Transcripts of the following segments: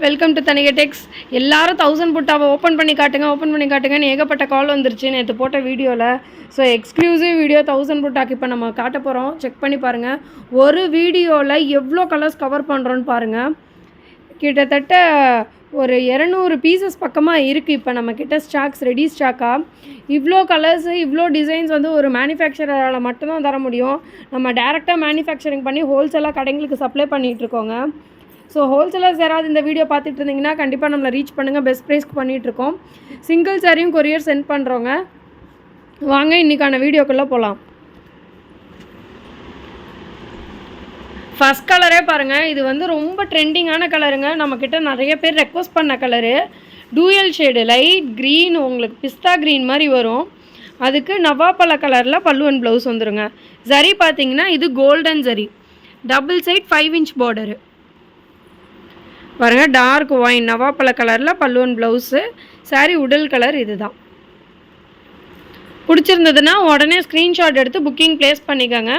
Welcome to Thanigai டெக்ஸ். எல்லாரும் 1000 புட்டாவை open பண்ணி காட்டுங்கன்னு ஏகப்பட்ட கால் வந்துருச்சு நேற்று போட்ட வீடியோவில். ஸோ எக்ஸ்க்ளூசிவ் வீடியோ 1000 புட்டாக்கு இப்போ நம்ம காட்ட போகிறோம். செக் பண்ணி பாருங்கள். ஒரு வீடியோவில் எவ்வளோ கலர்ஸ் கவர் பண்ணுறோன்னு பாருங்கள். கிட்டத்தட்ட ஒரு 200 பீசஸ் பக்கமாக இருக்குது இப்போ நம்மக்கிட்ட ஸ்டாக்ஸ், ரெடி ஸ்டாக்காக. இவ்வளோ கலர்ஸு, இவ்வளோ டிசைன்ஸ் வந்து ஒரு மேனுஃபேக்சரால் மட்டும்தான் தர முடியும். நம்ம டேரெக்டாக மேனுஃபேக்சரிங் பண்ணி ஹோல்சேலாக கடைங்களுக்கு சப்ளை பண்ணிகிட்ருக்கோங்க. ஸோ ஹோல்சேலர்ஸ் யாராவது இந்த வீடியோ பார்த்துட்டு இருந்தீங்கன்னா கண்டிப்பாக நம்மளை ரீச் பண்ணுங்கள். பெஸ்ட் ப்ரைஸ்க்கு பண்ணிகிட்ருக்கோம். சிங்கிள் சாரியும் கொரியர் சென்ட் பண்ணுறோங்க. வாங்க இன்றைக்கான வீடியோக்குள்ளே போகலாம். ஃபஸ்ட் கலரே பாருங்கள். இது வந்து ரொம்ப ட்ரெண்டிங்கான கலருங்க. நம்மக்கிட்ட நிறைய பேர் ரெக்வஸ்ட் பண்ண colour. Dual shade, light green, உங்களுக்கு பிஸ்தா க்ரீன் மாதிரி வரும். அதுக்கு நவாப்பழ கலரில் பல்லு அண்ட் ப்ளவுஸ் வந்துடுங்க. ஜரி பார்த்தீங்கன்னா இது golden zari, double side 5 inch border பாருங்கள். டார்க் ஒயின் நவாப்பழ கலரில் பல்லு அண்ட் ப்ளவுஸு. சாரீ உடல் கலர் இது தான். பிடிச்சிருந்ததுன்னா உடனே ஸ்க்ரீன்ஷாட் எடுத்து புக்கிங் ப்ளேஸ் பண்ணிக்கோங்க.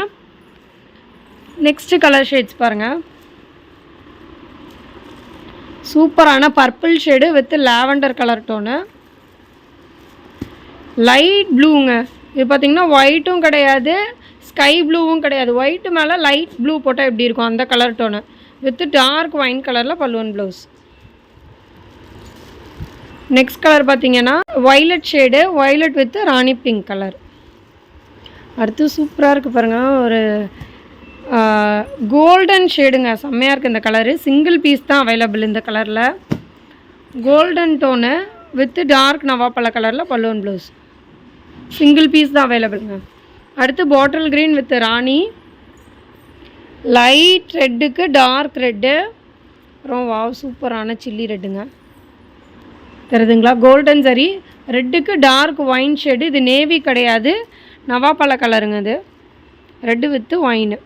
நெக்ஸ்ட்டு கலர் ஷேட்ஸ் பாருங்கள். சூப்பரான purple shade with lavender colour tone. Light ப்ளூங்க. இது பார்த்திங்கன்னா ஒயிட்டும் கிடையாது, ஸ்கை ப்ளூவும் கிடையாது. ஒயிட்டு மேலே லைட் ப்ளூ போட்டால் எப்படி இருக்கும் அந்த colour tone with dark wine கலரில் pallu and blouse. Next colour பார்த்தீங்கன்னா violet shade, violet with rani pink colour. அடுத்து சூப்பராக இருக்குது பாருங்கள். ஒரு கோல்டன் ஷேடுங்க, செம்மையாக இருக்குது இந்த கலரு. சிங்கிள் பீஸ் தான் அவைலபிள் இந்த கலரில். கோல்டன் டோனு வித் டார்க் நவாப்பழ கலரில் pallu and blouse. Single piece தான் அவைலபிளுங்க. அடுத்து பாட்டில் க்ரீன் வித் ராணி, லைட் ரெட்டுக்கு டார்க் ரெட்டு, அப்புறம் வாவ் சூப்பரான சில்லி ரெட்டுங்க. தெரியுதுங்களா? கோல்டன் சரி, ரெட்டுக்கு டார்க் ஒயின் ஷேடு. இது நேவி கிடையாது, நவாப்பழ கலருங்க. இது ரெட்டு வித்து ஒயின்.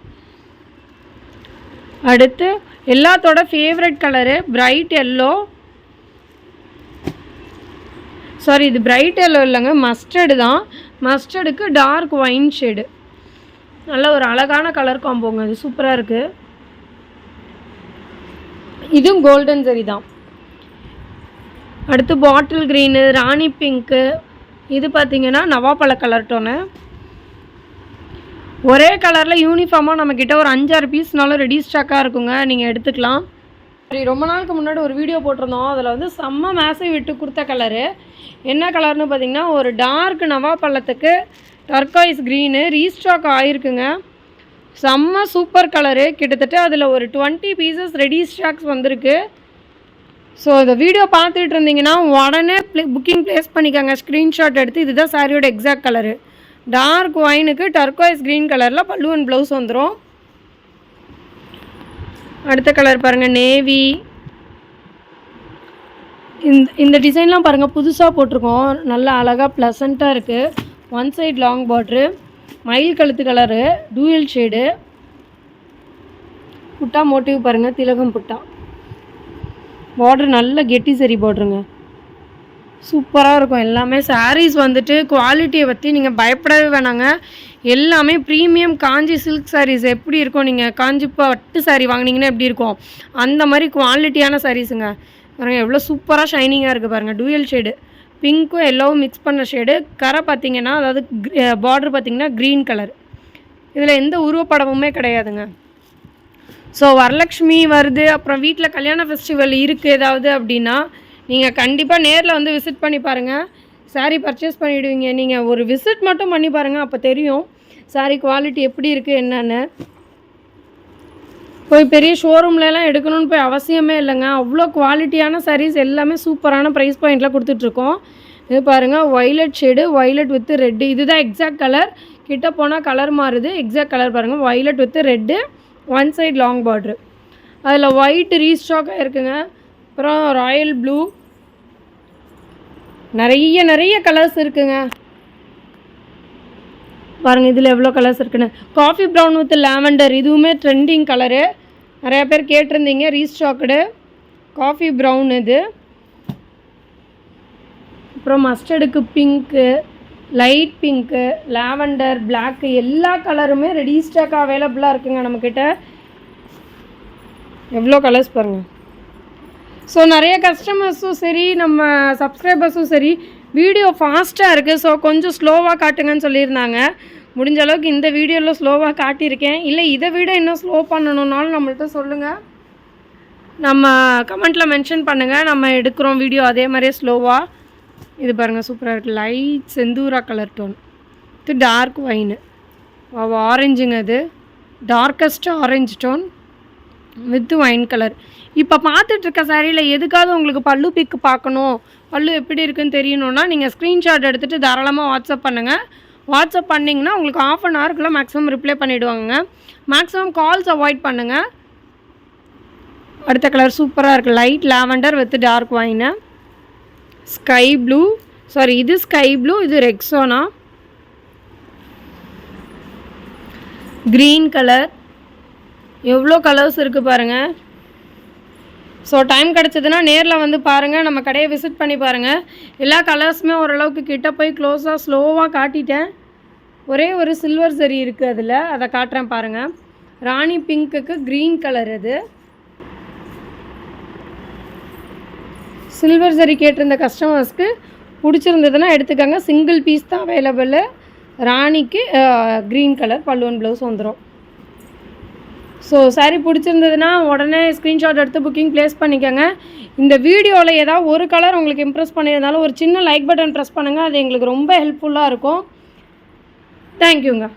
அடுத்து எல்லாத்தோட favourite colour bright yellow. Sorry, இது பிரைட் எல்லோ இல்லைங்க, மஸ்டர்டு தான். மஸ்டர்டுக்கு டார்க் ஒயின் ஷேடு. நல்ல ஒரு அழகான கலர் காம்போங்க. இது சூப்பராக இருக்குது. இதுவும் கோல்டன் சரி தான். அடுத்து பாட்டில் க்ரீனு, ராணி பிங்க்கு. இது பார்த்திங்கன்னா நவாப்பழ கலர் டோனு. ஒரே கலரில் யூனிஃபார்மாக நம்மக்கிட்ட ஒரு 5-6 பீஸ்னாலும் ரெடி ஸ்டாக்காக இருக்குங்க, நீங்கள் எடுத்துக்கலாம். சரி, ரொம்ப நாளுக்கு முன்னாடி ஒரு வீடியோ போட்டிருந்தோம். அதில் வந்து செம்ம மேசை விட்டு கொடுத்த கலரு. என்ன கலர்னு பார்த்திங்கன்னா ஒரு டார்க் நவாப்பழத்துக்கு டர்காய்ஸ் க்ரீனு ரீஸ்டாக் ஆகிருக்குங்க. செம்ம சூப்பர் கலரு. கிட்டத்தட்ட அதில் ஒரு 20 பீசஸ் ரெடி ஸ்டாக்ஸ் வந்திருக்கு. ஸோ இந்த வீடியோ பார்த்துட்டு இருந்தீங்கன்னா உடனே புக்கிங் ப்ளேஸ் பண்ணிக்கோங்க. ஸ்க்ரீன்ஷாட் எடுத்து. இதுதான் சாரியோட எக்ஸாக்ட் கலரு. டார்க் ஒயினுக்கு டர்காய்ஸ் க்ரீன் கலரில் பல்லு அண்ட் ப்ளவுஸ் வந்துடும். அடுத்த கலர் பாருங்கள், நேவி. இந்த டிசைன்லாம் பாருங்கள், புதுசாக போட்டிருக்கோம். நல்லா அழகாக ப்ளசண்ட்டாக இருக்குது. ஒன் சைட் லாங் பார்ட்ரு, மயில் கழுத்து கலரு, டூயல் ஷேடு. புட்டா மோட்டிவ் பாருங்கள், திலகம் புட்டா. பார்ட்ரு நல்ல கெட்டி சரி பார்ட்ருங்க. சூப்பராக இருக்கும் எல்லாமே. சாரீஸ் வந்துட்டு குவாலிட்டியை பற்றி நீங்கள் பயப்படவே வேணாங்க. எல்லாமே ப்ரீமியம் காஞ்சி சில்க் சாரீஸ். எப்படி இருக்கும், நீங்கள் காஞ்சி பட்டு சாரீ வாங்கினீங்கன்னா எப்படி இருக்கும் அந்த மாதிரி குவாலிட்டியான சாரீஸுங்க. பாருங்கள் எவ்வளோ சூப்பராக ஷைனிங்காக இருக்குது பாருங்கள். டூயல் ஷேடு, பிங்க்கும் எல்லோவும் மிக்ஸ் பண்ண ஷேடு. கரை பார்த்திங்கன்னா, அதாவது பார்டர் பார்த்திங்கன்னா க்ரீன் கலர். இதில் எந்த உருவப்படமுமே கிடையாதுங்க. ஸோ வரலக்ஷ்மி வருது, அப்புறம் வீட்டில் கல்யாண ஃபெஸ்டிவல் இருக்குது ஏதாவது அப்படின்னா நீங்கள் கண்டிப்பாக நேரில் வந்து விசிட் பண்ணி பாருங்கள். சாரீ பர்ச்சேஸ் பண்ணிவிடுவீங்க. நீங்கள் ஒரு விசிட் மட்டும் பண்ணி பாருங்கள், அப்போ தெரியும் சாரீ குவாலிட்டி எப்படி இருக்குது என்னென்னு. போய் பெரிய ஷோரூம்லலாம் எடுக்கணும்னு போய் அவசியமே இல்லைங்க. அவ்வளோ குவாலிட்டியான சாரீஸ் எல்லாமே சூப்பரான ப்ரைஸ் பாயிண்டில் கொடுத்துட்ருக்கோம். இது பாருங்கள், violet shade, violet with red. இதுதான் எக்ஸாக்ட் கலர். கிட்ட போனால் கலர் மாறுது. எக்ஸாக்ட் கலர் பாருங்கள், violet with red, one side long border. அதில் ஒயிட் ரீஸ்டாக் ஆகிருக்குங்க. அப்புறம் ராயல் ப்ளூ, நிறைய கலர்ஸ் இருக்குங்க. பாருங்கள் இதில் எவ்வளோ கலர்ஸ் இருக்குன்னு. காஃபி ப்ரௌன் வித் லாவெண்டர், இதுவுமே ட்ரெண்டிங் கலரு. நிறையா பேர் கேட்டிருந்தீங்க. ரீஸ்டாக்குடு காஃபி ப்ரௌன் இது. அப்புறம் மஸ்டர்டுக்கு pink, light pink, lavender, black, எல்லா கலருமே ரெடி ஸ்டாக் அவைலபிளாக இருக்குங்க நம்மக்கிட்ட. எவ்வளோ கலர்ஸ் பாருங்கள். ஸோ நிறைய கஸ்டமர்ஸும் சரி நம்ம சப்ஸ்கிரைபர்ஸும் சரி வீடியோ ஃபாஸ்ட்டாக இருக்குது, ஸோ கொஞ்சம் ஸ்லோவாக காட்டுங்கன்னு சொல்லியிருந்தாங்க. முடிஞ்ச அளவுக்கு இந்த வீடியோவில் ஸ்லோவாக காட்டியிருக்கேன். இல்லை இதை விட இன்னும் ஸ்லோ பண்ணணுன்னாலும் நம்மள்ட்ட சொல்லுங்கள், நம்ம கமெண்ட்டில் மென்ஷன் பண்ணுங்கள், நம்ம எடுக்கிறோம் வீடியோ அதே மாதிரியே ஸ்லோவாக. இது பாருங்கள் சூப்பராக இருக்குது, லைட் செந்தூரா கலர் டோன். இது டார்க் ஒயின், ஆரஞ்சுங்க, இது darkest orange tone with wine colour. இப்போ பார்த்துட்ருக்க சாரியில் எதுக்காவது உங்களுக்கு பல்லு பிக்கு பார்க்கணும், பல்லு எப்படி இருக்குன்னு தெரியணுன்னா நீங்கள் ஸ்க்ரீன்ஷாட் எடுத்துகிட்டு தாராளமாக வாட்ஸ்அப் பண்ணுங்கள். வாட்ஸ்அப் பண்ணிங்கன்னா உங்களுக்கு 1/2 an hourக்குள்ளே மேக்ஸிமம் ரிப்ளை பண்ணிவிடுவாங்க. மேக்ஸிமம் கால்ஸ் அவாய்ட் பண்ணுங்கள். அடுத்த கலர் சூப்பராக இருக்குது, லைட் லாவெண்டர் வித் டார்க் ஒயின்னு, ஸ்கை ப்ளூ, சாரி இது ஸ்கை ப்ளூ, இது ரெக்ஸோனா, க்ரீன் கலர். எவ்வளோ கலர்ஸ் இருக்குது பாருங்கள். ஸோ டைம் கிடச்சதுன்னா நேரில் வந்து பாருங்கள், நம்ம கடையை விசிட் பண்ணி பாருங்கள். எல்லா கலர்ஸுமே ஓரளவுக்கு கிட்ட போய் க்ளோஸாக ஸ்லோவாக காட்டிட்டேன். ஒரே ஒரு சில்வர் சரி இருக்குது அதில், அதை காட்டுறேன் பாருங்கள். ராணி பிங்க்குக்கு க்ரீன் கலர், அது சில்வர் சரி கேட்டிருந்த கஸ்டமர்ஸ்க்கு பிடிச்சிருந்ததுன்னா எடுத்துக்கோங்க. சிங்கிள் பீஸ் தான் அவைலபிள். ராணிக்கு க்ரீன் கலர் பல்லுவன் ப்ளவுஸ் வந்துடும். ஸோ சாரீ பிடிச்சிருந்ததுன்னா உடனே ஸ்க்ரீன்ஷாட் எடுத்து புக்கிங் ப்ளேஸ் பண்ணிக்கோங்க. இந்த வீடியோவில் ஏதாவது ஒரு கலர் உங்களுக்கு இம்ப்ரெஸ் பண்ணியிருந்தாலும் ஒரு சின்ன லைக் பட்டன் ப்ரெஸ் பண்ணுங்கள், அது எங்களுக்கு ரொம்ப ஹெல்ப்ஃபுல்லாக இருக்கும். தேங்க்யூங்க.